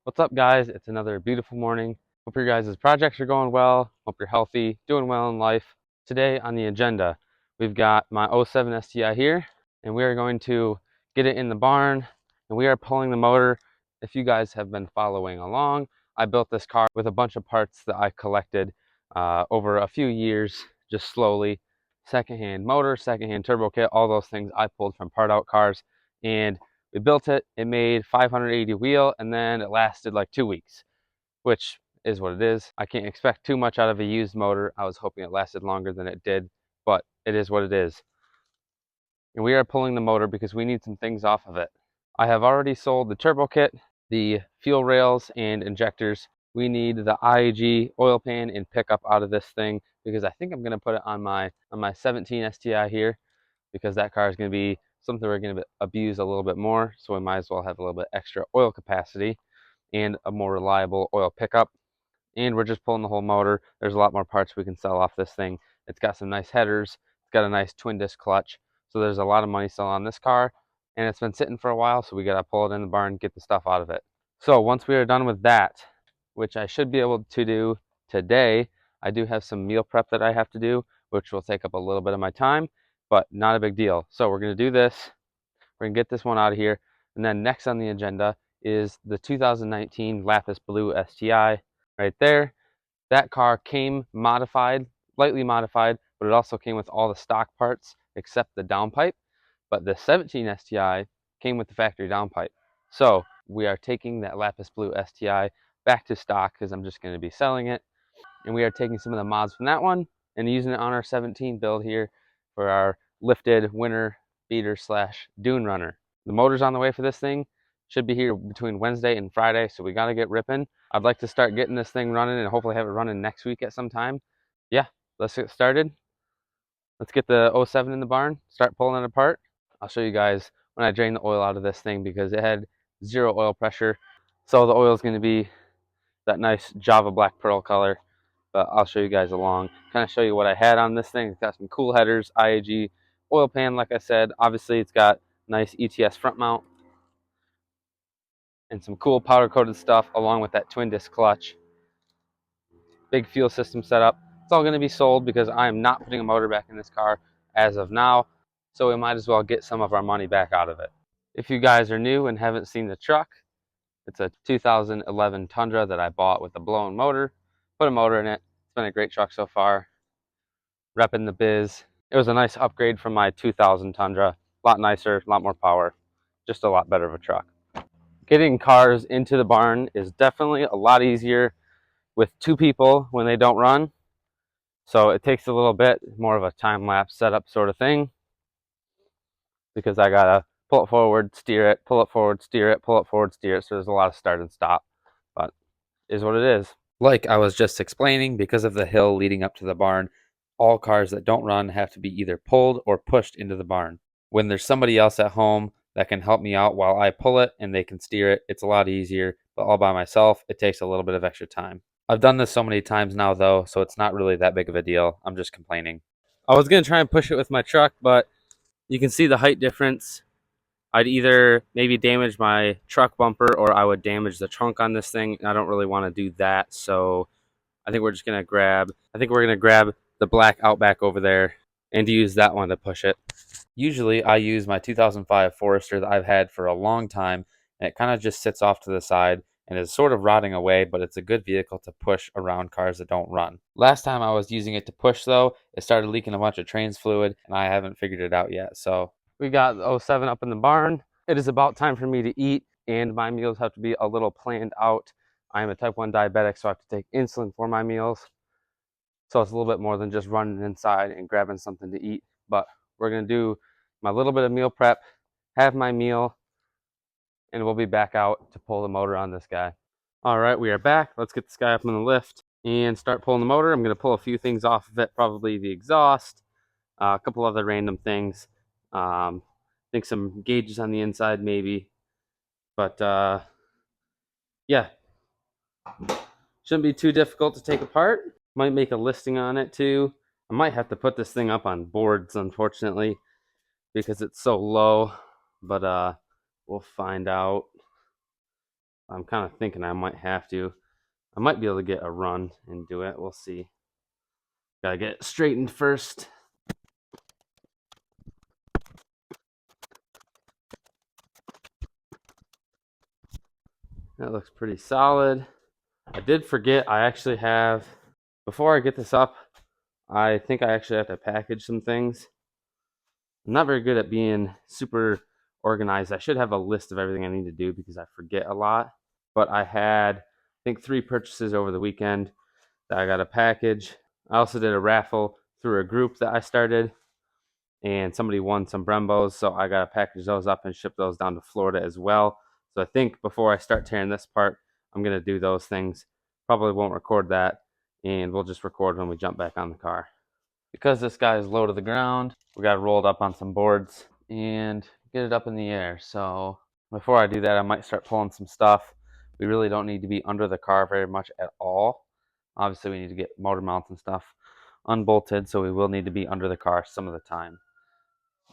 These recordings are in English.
What's up, guys? It's another beautiful morning. Hope your guys' projects are going well. Hope you're healthy, doing well in life. Today on the agenda, we've got my '07 STI here, and we are going to get it in the barn, and we are pulling the motor. If you guys have been following along, I built this car with a bunch of parts that I collected over a few years, just slowly. Secondhand motor, secondhand turbo kit, all those things I pulled from part out cars. And we built it, it made 580 wheel, and then it lasted like 2 weeks, which is what it is. I can't expect too much out of a used motor. I was hoping it lasted longer than it did, but it is what it is. And we are pulling the motor because we need some things off of it. I have already sold the turbo kit, the fuel rails and injectors. We need the IAG oil pan and pickup out of this thing because I think I'm going to put it on my 17 STI here, because that car is going to be something we're going to abuse a little bit more, so we might as well have a little bit extra oil capacity and a more reliable oil pickup. And we're just pulling the whole motor. There's a lot more parts we can sell off this thing. It's got some nice headers, it's got a nice twin disc clutch, so there's a lot of money still on this car, and it's been sitting for a while, so we got to pull it in the barn, get the stuff out of it. So once we are done with that, which I should be able to do today, I do have some meal prep that I have to do, which will take up a little bit of my time, but not a big deal. So we're going to do this. We're going to get this one out of here. And then next on the agenda is the 2019 Lapis Blue STI right there. That car came modified, lightly modified, but it also came with all the stock parts except the downpipe. But the 17 STI came with the factory downpipe. So we are taking that Lapis Blue STI back to stock because I'm just going to be selling it. And we are taking some of the mods from that one and using it on our 17 build here for our lifted winter beater slash dune runner. The motor's on the way for this thing. Should be here between Wednesday and Friday, so we got to get ripping. I'd like to start getting this thing running and hopefully have it running next week at some time. Yeah, let's get started. Let's get the '07 in the barn, start pulling it apart. I'll show you guys when I drain the oil out of this thing because it had zero oil pressure. So the oil is going to be that nice Java black pearl color, but I'll show you guys along, kind of show you what I had on this thing. It's got some cool headers, IAG oil pan, like I said. Obviously it's got nice ETS front mount and some cool powder coated stuff along with that twin disc clutch. Big fuel system setup. It's all going to be sold because I am not putting a motor back in this car as of now, so we might as well get some of our money back out of it. If you guys are new and haven't seen the truck, it's a 2011 Tundra that I bought with a blown motor. Put a motor in it. It's been a great truck so far. Repping the biz. It was a nice upgrade from my 2000 Tundra. A lot nicer, a lot more power. Just a lot better of a truck. Getting cars into the barn is definitely a lot easier with two people when they don't run. So it takes a little bit more of a time-lapse setup sort of thing, because I gotta pull it forward, steer it, pull it forward, steer it, pull it forward, steer it. So there's a lot of start and stop, but it is what it is. Like I was just explaining, because of the hill leading up to the barn, all cars that don't run have to be either pulled or pushed into the barn. When there's somebody else at home that can help me out while I pull it and they can steer it, it's a lot easier, but all by myself, it takes a little bit of extra time. I've done this so many times now though, so it's not really that big of a deal. I'm just complaining. I was going to try and push it with my truck, but you can see the height difference. I'd either maybe damage my truck bumper or I would damage the trunk on this thing. I don't really want to do that, so I think we're just gonna grab the black Outback over there and use that one to push it. Usually I use my 2005 Forester that I've had for a long time, and it kind of just sits off to the side and is sort of rotting away, but it's a good vehicle to push around cars that don't run. Last time I was using it to push though, it started leaking a bunch of trans fluid and I haven't figured it out yet. So we got the '07 up in the barn. It is about time for me to eat, and my meals have to be a little planned out. I am a type 1 diabetic, so I have to take insulin for my meals. So it's a little bit more than just running inside and grabbing something to eat. But we're going to do my little bit of meal prep, have my meal, and we'll be back out to pull the motor on this guy. All right, we are back. Let's get this guy up in the lift and start pulling the motor. I'm going to pull a few things off of it, probably the exhaust, a couple other random things. I think some gauges on the inside maybe. But yeah, shouldn't be too difficult to take apart. Might make a listing on it too. I might have to put this thing up on boards, unfortunately, because it's so low. But we'll find out. I'm kind of thinking I might have to. I might be able to get a run and do it. We'll see. Gotta get it straightened first. That looks pretty solid. I did forget I actually have, before I get this up, I think I actually have to package some things. I'm not very good at being super organized. I should have a list of everything I need to do because I forget a lot. But I had, I think, 3 purchases over the weekend that I got a package. I also did a raffle through a group that I started, and somebody won some Brembos, so I got to package those up and ship those down to Florida as well. So I think before I start tearing this apart, I'm going to do those things. Probably won't record that, and we'll just record when we jump back on the car. Because this guy is low to the ground, we got to roll it up on some boards and get it up in the air. So before I do that, I might start pulling some stuff. We really don't need to be under the car very much at all. Obviously, we need to get motor mounts and stuff unbolted, so we will need to be under the car some of the time,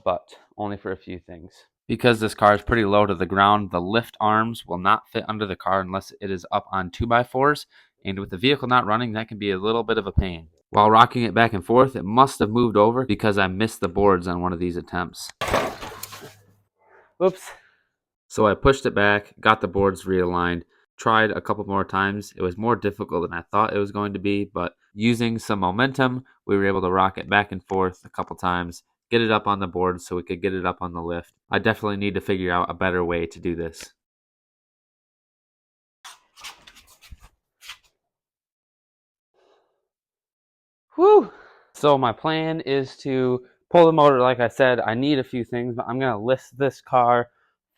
but only for a few things. Because this car is pretty low to the ground, the lift arms will not fit under the car unless it is up on 2x4s, and with the vehicle not running, that can be a little bit of a pain. While rocking it back and forth, it must have moved over because I missed the boards on one of these attempts. Oops. So I pushed it back, got the boards realigned, tried a couple more times. It was more difficult than I thought it was going to be, but using some momentum, we were able to rock it back and forth a couple times, get it up on the board so we could get it up on the lift. I definitely need to figure out a better way to do this. Whew! So my plan is to pull the motor. Like I said, I need a few things, but I'm going to list this car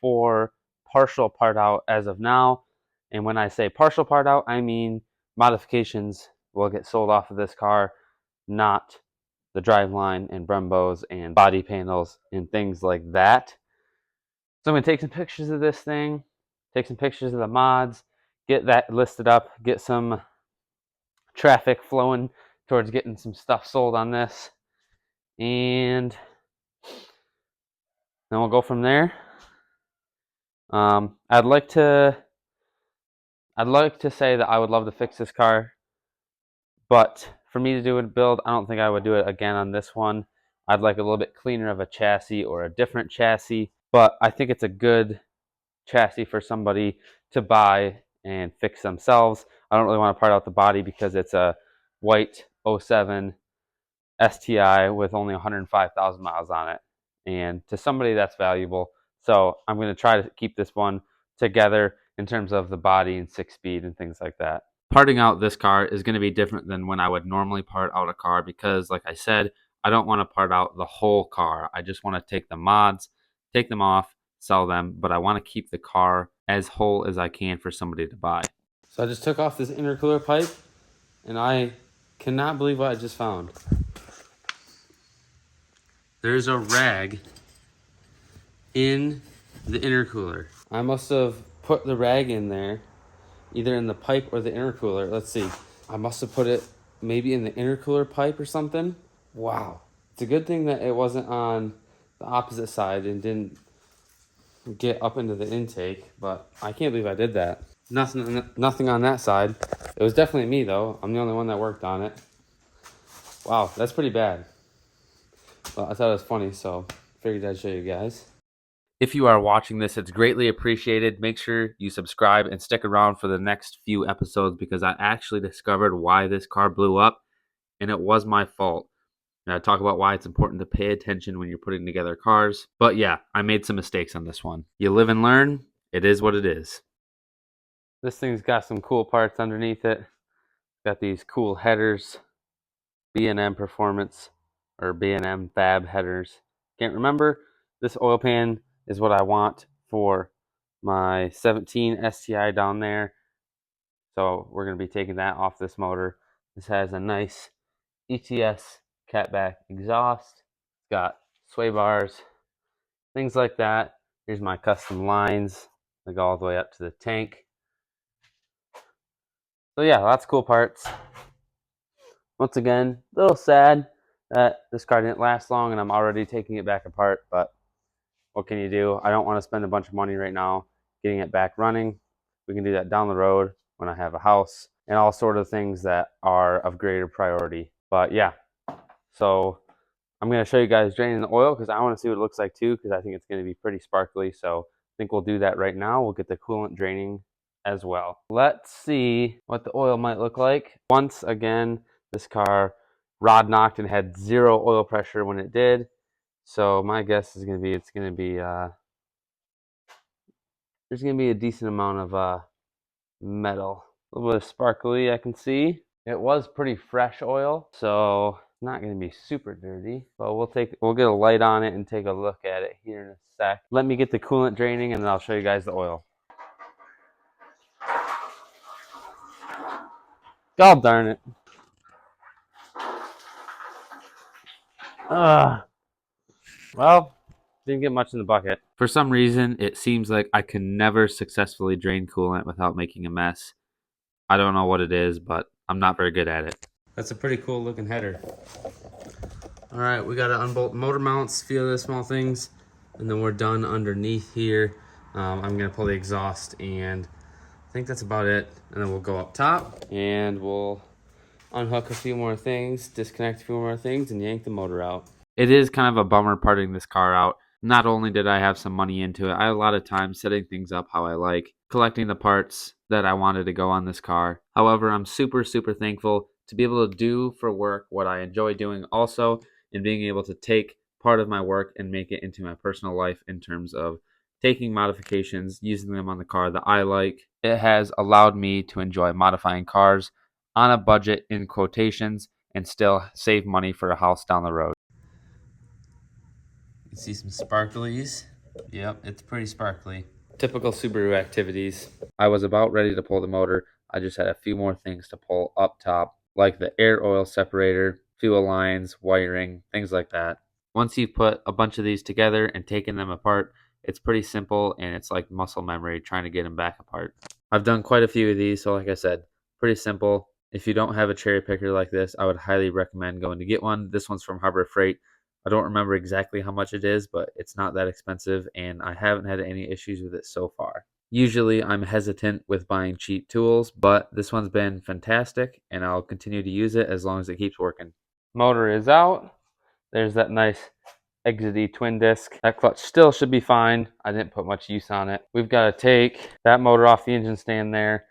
for partial part out as of now. And when I say partial part out, I mean modifications will get sold off of this car, not the driveline and Brembos and body panels and things like that. So I'm going to take some pictures of this thing, take some pictures of the mods, get that listed up, get some traffic flowing towards getting some stuff sold on this, and then we'll go from there. I'd like to say that I would love to fix this car, but for me to do a build, I don't think I would do it again on this one. I'd like a little bit cleaner of a chassis or a different chassis, but I think it's a good chassis for somebody to buy and fix themselves. I don't really want to part out the body because it's a white 07 STI with only 105,000 miles on it, and to somebody that's valuable. So I'm going to try to keep this one together in terms of the body and 6-speed and things like that. Parting out this car is going to be different than when I would normally part out a car because, like I said, I don't want to part out the whole car. I just want to take the mods, take them off, sell them, but I want to keep the car as whole as I can for somebody to buy. So I just took off this intercooler pipe, and I cannot believe what I just found. There's a rag in the intercooler. I must have put the rag in there, either in the pipe or the intercooler. Let's see. I must have put it maybe in the intercooler pipe or something. Wow. It's a good thing that it wasn't on the opposite side and didn't get up into the intake, but I can't believe I did that. Nothing on that side. It was definitely me, though. I'm the only one that worked on it. Wow, that's pretty bad. Well, I thought it was funny, so figured I'd show you guys. If you are watching this, it's greatly appreciated. Make sure you subscribe and stick around for the next few episodes because I actually discovered why this car blew up, and it was my fault. And I talk about why it's important to pay attention when you're putting together cars. But yeah, I made some mistakes on this one. You live and learn. It is what it is. This thing's got some cool parts underneath it. Got these cool headers, B&M Performance or B&M Fab headers. Can't remember. This oil pan is what I want for my 17 STI down there. So we're going to be taking that off this motor. This has a nice ETS catback exhaust. It's got sway bars, things like that. Here's my custom lines that go all the way up to the tank. So yeah, lots of cool parts. Once again, a little sad that this car didn't last long and I'm already taking it back apart, but what can you do? I don't want to spend a bunch of money right now getting it back running. We can do that down the road when I have a house and all sort of things that are of greater priority. But yeah, so I'm going to show you guys draining the oil because I want to see what it looks like too, because I think it's going to be pretty sparkly. So I think we'll do that right now. We'll get the coolant draining as well. Let's see what the oil might look like. Once again, this car rod knocked and had 0 oil pressure when it did. So my guess is going to be there's going to be a decent amount of metal. A little bit of sparkly I can see. It was pretty fresh oil, so it's not going to be super dirty. But we'll get a light on it and take a look at it here in a sec. Let me get the coolant draining and then I'll show you guys the oil. God darn it. Well, didn't get much in the bucket. For some reason, it seems like I can never successfully drain coolant without making a mess. I don't know what it is, but I'm not very good at it. That's a pretty cool looking header. All right, we got to unbolt motor mounts, few other small things, and then we're done underneath here. I'm gonna pull the exhaust, and I think that's about it. And then we'll go up top, and we'll unhook a few more things, disconnect a few more things, and yank the motor out. It is kind of a bummer parting this car out. Not only did I have some money into it, I had a lot of time setting things up how I like, collecting the parts that I wanted to go on this car. However, I'm super, super thankful to be able to do for work what I enjoy doing also, and being able to take part of my work and make it into my personal life in terms of taking modifications, using them on the car that I like. It has allowed me to enjoy modifying cars on a budget in quotations and still save money for a house down the road. You can see some sparklies. Yep, it's pretty sparkly. Typical Subaru activities. I was about ready to pull the motor. I just had a few more things to pull up top, like the air oil separator, fuel lines, wiring, things like that. Once you've put a bunch of these together and taken them apart, it's pretty simple and it's like muscle memory trying to get them back apart. I've done quite a few of these, so like I said, pretty simple. If you don't have a cherry picker like this, I would highly recommend going to get one. This one's from Harbor Freight. I don't remember exactly how much it is, but it's not that expensive, and I haven't had any issues with it so far. Usually I'm hesitant with buying cheap tools, but this one's been fantastic, and I'll continue to use it as long as it keeps working. Motor is out. There's that nice exity twin disc. That clutch still should be fine. I didn't put much use on it. We've got to take that motor off the engine stand there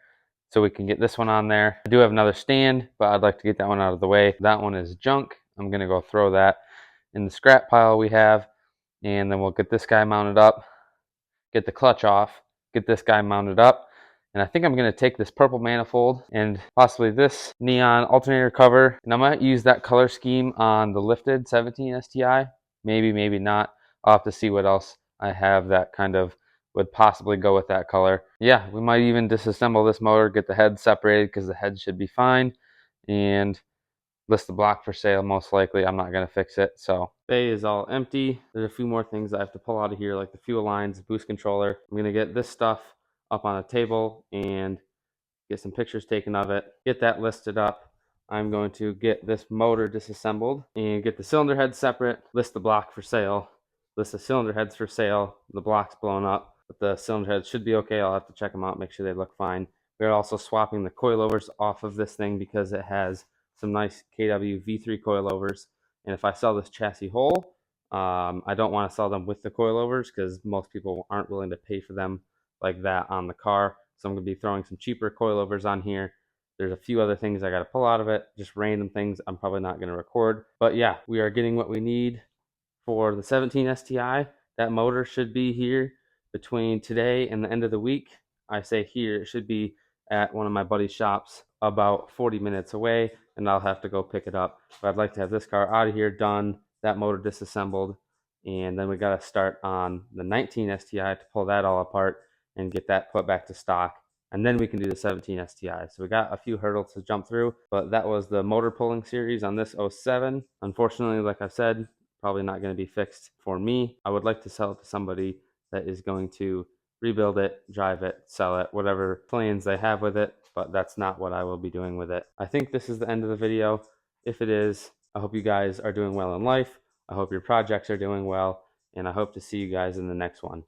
so we can get this one on there. I do have another stand, but I'd like to get that one out of the way. That one is junk. I'm going to go throw that in the scrap pile we have, and then we'll get this guy mounted up, get the clutch off, get this guy mounted up, and I think I'm going to take this purple manifold and possibly this neon alternator cover, and I might use that color scheme on the lifted 17 STI. Maybe, maybe not. I'll have to see what else I have that kind of would possibly go with that color. Yeah, we might even disassemble this motor, get the head separated because the head should be fine, and list the block for sale. Most likely I'm not going to fix it. So bay is all empty. There's a few more things I have to pull out of here, like the fuel lines, the boost controller. I'm going to get this stuff up on a table and get some pictures taken of it, get that listed up. I'm going to get this motor disassembled and get the cylinder head separate, list the block for sale, list the cylinder heads for sale. The block's blown up, but the cylinder heads should be okay. I'll have to check them out, make sure they look fine. We're also swapping the coilovers off of this thing because it has some nice KW V3 coilovers. And if I sell this chassis whole, I don't want to sell them with the coilovers because most people aren't willing to pay for them like that on the car. So I'm going to be throwing some cheaper coilovers on here. There's a few other things I got to pull out of it, just random things I'm probably not going to record. But yeah, we are getting what we need for the 17 STI. That motor should be here between today and the end of the week. I say here, it should be at one of my buddy's shops about 40 minutes away, and I'll have to go pick it up. But I'd like to have this car out of here done, that motor disassembled, and then we got to start on the 19 STI to pull that all apart and get that put back to stock. And then we can do the 17 STI. So we got a few hurdles to jump through, but that was the motor pulling series on this 07. Unfortunately, like I said, probably not going to be fixed for me. I would like to sell it to somebody that is going to rebuild it, drive it, sell it, whatever plans they have with it, but that's not what I will be doing with it. I think this is the end of the video. If it is, I hope you guys are doing well in life. I hope your projects are doing well, and I hope to see you guys in the next one.